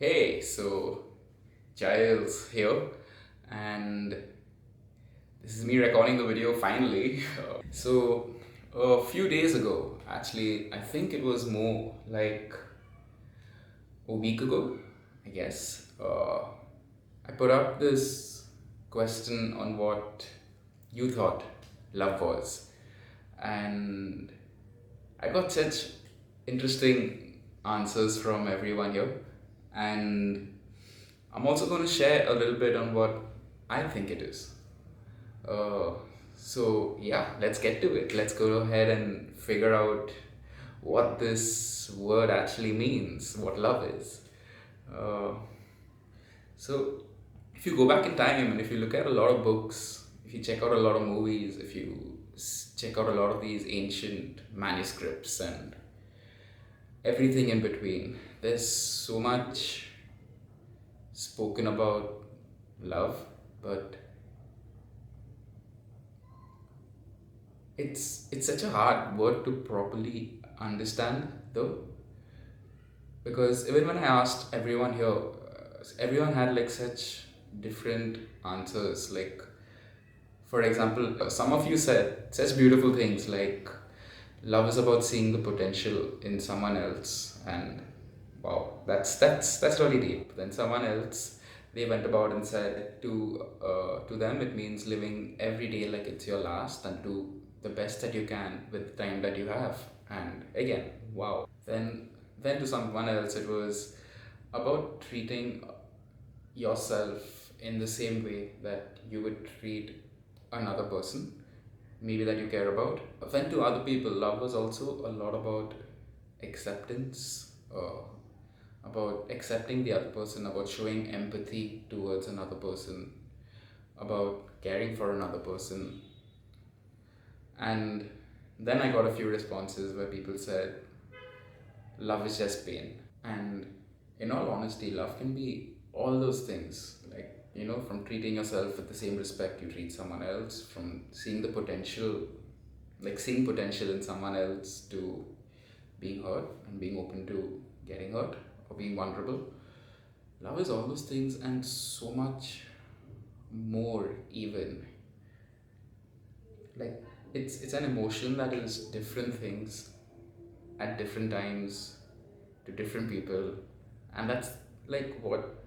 Hey, so Giles here, and this is me recording the video finally. So, a few days ago, actually, I think it was more like a week ago, I guess, I put up this question on what you thought love was, and I got such interesting answers from everyone here, and I'm also going to share a little bit on what I think it is. Uh, so, yeah, let's get to it. Let's go ahead and figure out what this word actually means, what love is. Uh, so, if you go back in time and if you look at a lot of books, if you check out a lot of movies, if you check out a lot of these ancient manuscripts and everything in between, there's so much spoken about love, but it's such a hard word to properly understand though, because even when I asked everyone here, everyone had like such different answers. Like, for example, some of you said such beautiful things like love is about seeing the potential in someone else, and wow, that's really deep. Then someone else, they went about and said to them it means living every day like it's your last and do the best that you can with the time that you have. And again, wow. Then to someone else it was about treating yourself in the same way that you would treat another person, maybe that you care about. Then to other people, love was also a lot about acceptance, about accepting the other person, about showing empathy towards another person, about caring for another person. And then I got a few responses where people said, love is just pain. And in all honesty, love can be all those things. Like, from treating yourself with the same respect you treat someone else, from seeing the potential, like seeing potential in someone else, to being hurt and being open to getting hurt or being vulnerable. Love is all those things and so much more, even. Like, it's an emotion that is different things at different times to different people, and that's like what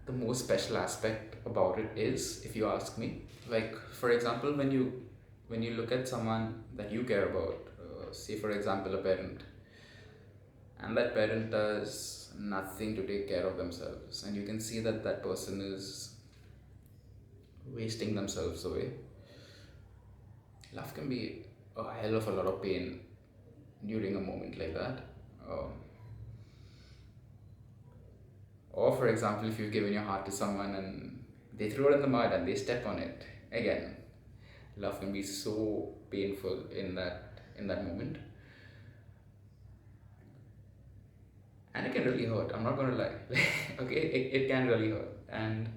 the most special aspect about it is, if you ask me. Like, for example, when you look at someone that you care about, say for example a parent, and that parent does nothing to take care of themselves, and you can see that that person is wasting themselves away. Love can be a hell of a lot of pain during a moment like that. um, or for example, if you've given your heart to someone and they throw it in the mud and they step on it again, love can be so painful in that moment, and it can really hurt. I'm not gonna lie. Okay, it can really hurt. And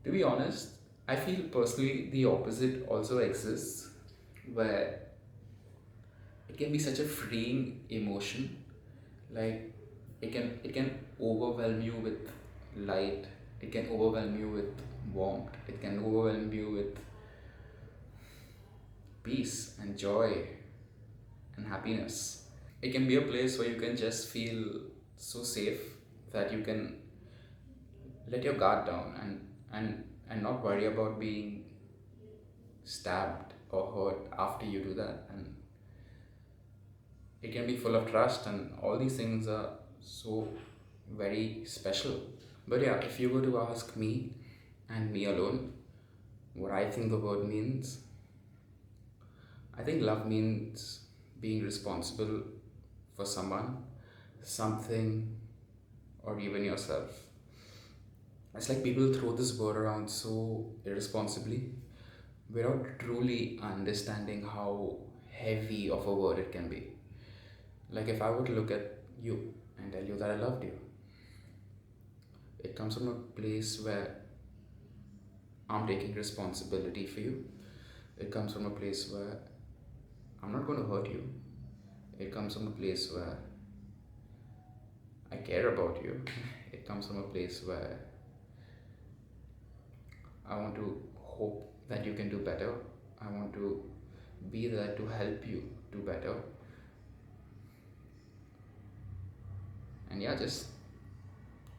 to be honest, I feel personally the opposite also exists, where it can be such a freeing emotion. Like, it can overwhelm you with light, it can overwhelm you with warmth, it can overwhelm you with peace and joy and happiness. It can be a place where you can just feel so safe that you can let your guard down and not worry about being stabbed or hurt after you do that. And it can be full of trust, and all these things are so very special. But yeah, if you were to ask me and me alone what I think the word means, I think love means being responsible for someone, something, or even yourself. It's like people throw this word around so irresponsibly without truly understanding how heavy of a word it can be. Like, if I were to look at you and tell you that I loved you, it comes from a place where I'm taking responsibility for you. It comes from a place where I'm not going to hurt you. It comes from a place where I care about you. It comes from a place where I want to hope that you can do better. I want to be there to help you do better. And yeah, just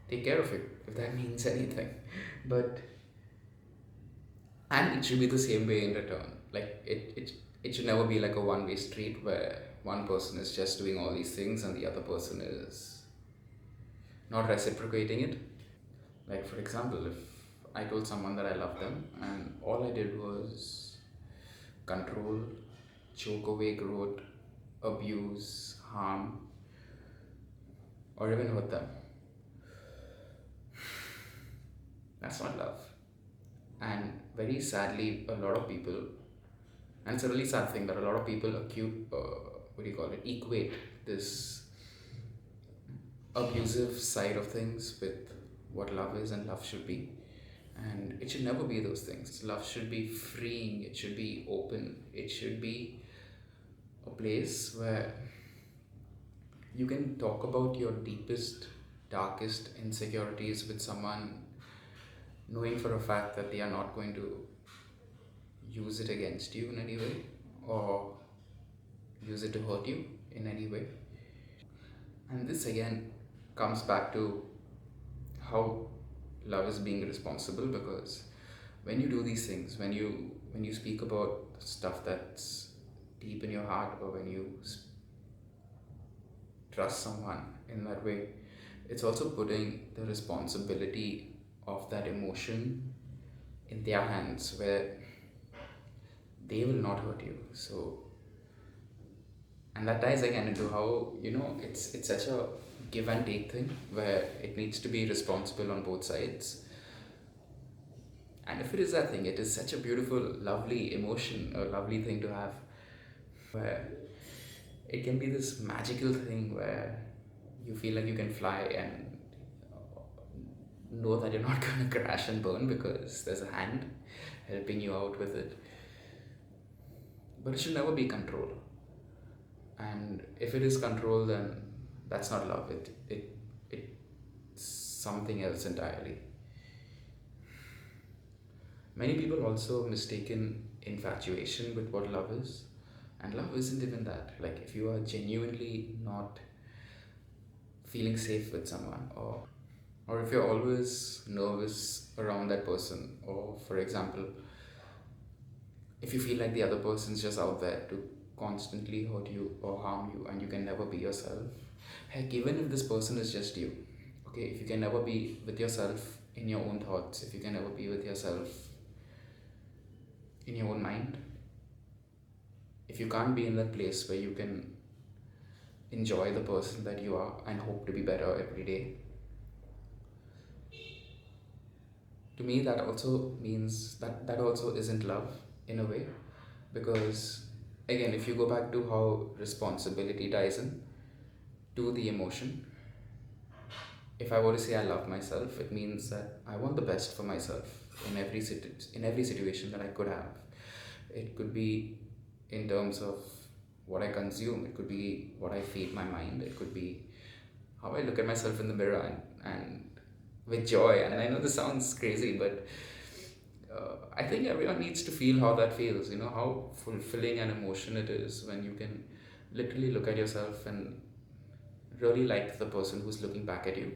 take care of it if that means anything. But and it should be the same way in return. Like it should never be like a one-way street where one person is just doing all these things and the other person is not reciprocating it. Like for example, if I told someone that I love them and all I did was control, choke away growth, abuse, harm, or even hurt them, that's not love. And very sadly, a lot of people, and it's a really sad thing that a lot of people what do you call it, equate this abusive side of things with what love is and love should be. And it should never be those things. Love should be freeing, it should be open, it should be a place where you can talk about your deepest, darkest insecurities with someone, knowing for a fact that they are not going to use it against you in any way or use it to hurt you in any way. And this again comes back to how love is being responsible, because when you do these things, when you speak about stuff that's deep in your heart, or when you trust someone in that way, it's also putting the responsibility of that emotion in their hands, where they will not hurt you. So, and that ties again into how, it's such a give and take thing where it needs to be responsible on both sides. And if it is that thing, it is such a beautiful, lovely emotion, a lovely thing to have, where it can be this magical thing where you feel like you can fly and know that you're not going to crash and burn because there's a hand helping you out with it. But it should never be control. And if it is control, then that's not love. It's something else entirely. Many people also mistaken infatuation with what love is, and love isn't even that. Like if you are genuinely not feeling safe with someone, or if you're always nervous around that person, or for example, if you feel like the other person's just out there to constantly hurt you or harm you and you can never be yourself. Heck, even if this person is just you, okay, if you can never be with yourself in your own thoughts, if you can never be with yourself in your own mind, if you can't be in that place where you can enjoy the person that you are and hope to be better every day, to me that also means that also isn't love in a way. Because again, if you go back to how responsibility ties in to the emotion, if I were to say I love myself, it means that I want the best for myself in every situation that I could have. It could be in terms of what I consume, it could be what I feed my mind, it could be how I look at myself in the mirror and with joy. And I know this sounds crazy, but I think everyone needs to feel how that feels, how fulfilling an emotion it is when you can literally look at yourself and really like the person who's looking back at you.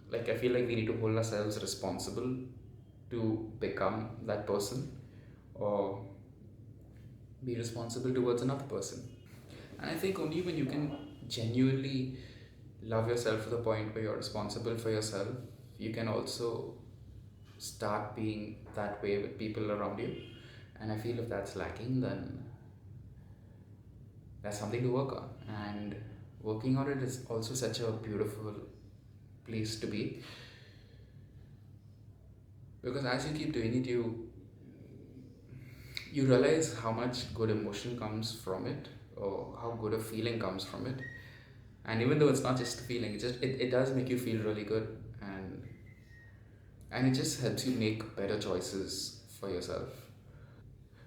Like, I feel like we need to hold ourselves responsible to become that person, or be responsible towards another person. And I think only when you can genuinely love yourself to the point where you're responsible for yourself, you can also start being that way with people around you. And I feel if that's lacking, then that's something to work on. And working on it is also such a beautiful place to be, because as you keep doing it, you realize how much good emotion comes from it, or how good a feeling comes from it. And even though it's not just a feeling, it does make you feel really good, and it just helps you make better choices for yourself.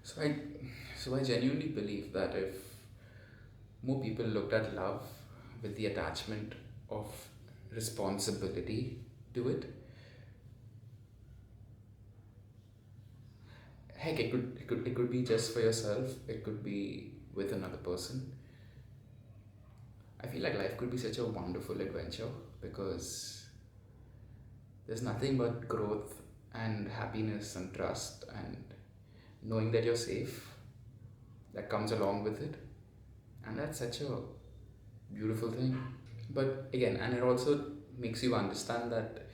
So i so i genuinely believe that if more people looked at love with the attachment of responsibility to it. Heck, it could be just for yourself, it could be with another person. I feel like life could be such a wonderful adventure because there's nothing but growth and happiness and trust and knowing that you're safe that comes along with it. And that's such a beautiful thing. But again, and it also makes you understand that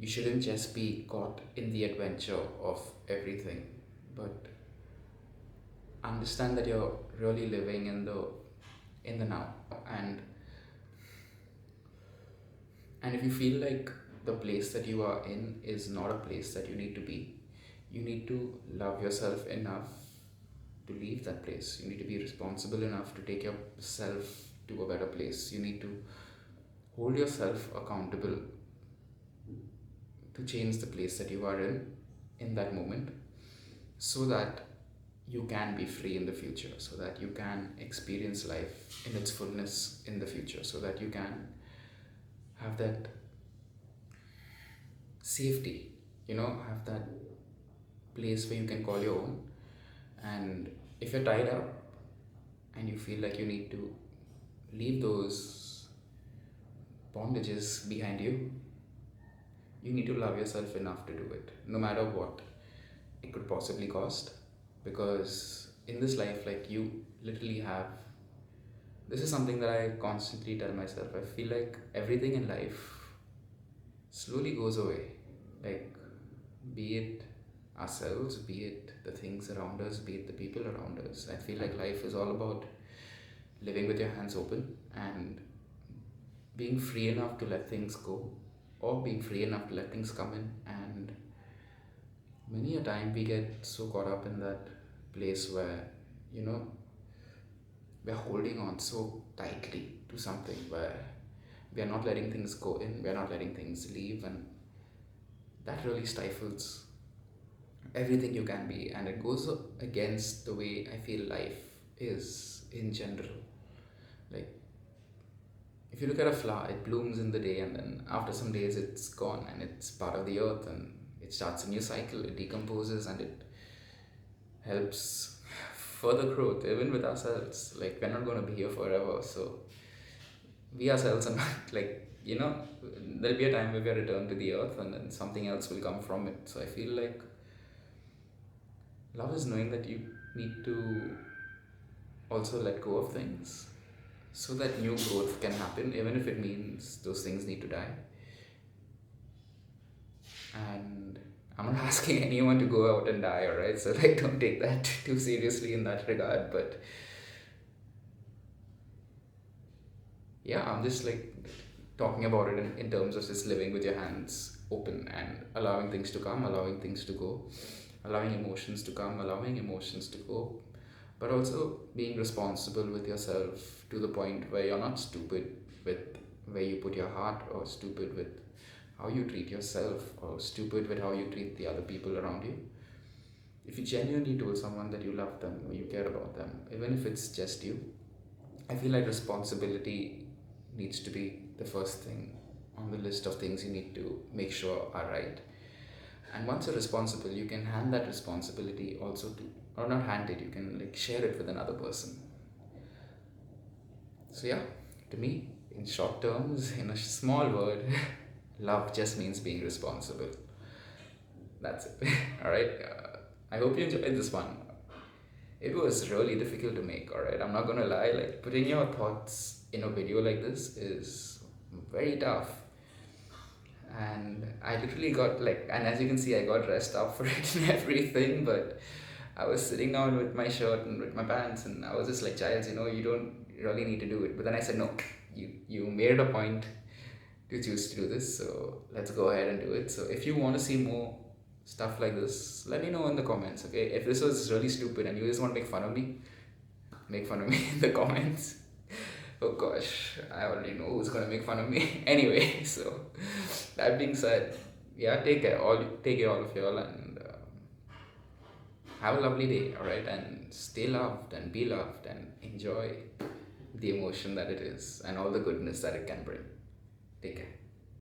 you shouldn't just be caught in the adventure of everything, but understand that you're really living in the now. And and if you feel like the place that you are in is not a place that you need to be, you need to love yourself enough to leave that place. You need to be responsible enough to take yourself to a better place. You need to hold yourself accountable to change the place that you are in that moment, so that you can be free in the future, so that you can experience life in its fullness in the future, so that you can have that safety, have that place where you can call your own. And if you're tied up and you feel like you need to leave those bondages behind you, you need to love yourself enough to do it, no matter what it could possibly cost. Because in this life, like, you literally have, this is something that I constantly tell myself. I feel like everything in life slowly goes away. Like, be it ourselves, be it the things around us, be it the people around us. I feel like life is all about living with your hands open and being free enough to let things go, or being free enough to let things come in. And many a time we get so caught up in that place where, you know, we're holding on so tightly to something, where we are not letting things go in, we are not letting things leave, and that really stifles everything you can be, and it goes against the way I feel life is in general. Like, if you look at a flower, it blooms in the day, and then after some days it's gone and it's part of the earth, and it starts a new cycle, it decomposes, and it helps further growth. Even with ourselves, like, we're not going to be here forever, so we ourselves are not, like, there'll be a time where we return to the earth, and then something else will come from it. So I feel like love is knowing that you need to also let go of things so that new growth can happen, even if it means those things need to die. And I'm not asking anyone to go out and die, alright? So, like, don't take that too seriously in that regard. But yeah, I'm just like talking about it in terms of just living with your hands open and allowing things to come, allowing things to go, allowing emotions to come, allowing emotions to go, but also being responsible with yourself to the point where you're not stupid with where you put your heart, or stupid with how you treat yourself, or stupid with how you treat the other people around you. If you genuinely told someone that you love them or you care about them, even if it's just you, I feel like responsibility needs to be the first thing on the list of things you need to make sure are right. And once you're responsible, you can hand that responsibility also to, or not hand it, you can, like, share it with another person. So yeah, to me, in short terms, in a small word, love just means being responsible. That's it. All right. I hope you enjoyed this one. It was really difficult to make. All right. I'm not gonna lie. Like, putting your thoughts in a video like this is very tough. And I literally got, like, and as you can see, I got dressed up for it and everything, but I was sitting down with my shirt and with my pants, and I was just like, Giles, you don't really need to do it. But then I said, no, you made it a point to choose to do this, so let's go ahead and do it. So if you want to see more stuff like this, let me know in the comments, okay? If this was really stupid and you just want to make fun of me in the comments. Oh gosh, I already know who's gonna make fun of me. Anyway, so that being said, yeah, take care, all of y'all, and have a lovely day, all right? And stay loved and be loved and enjoy the emotion that it is and all the goodness that it can bring. Take care.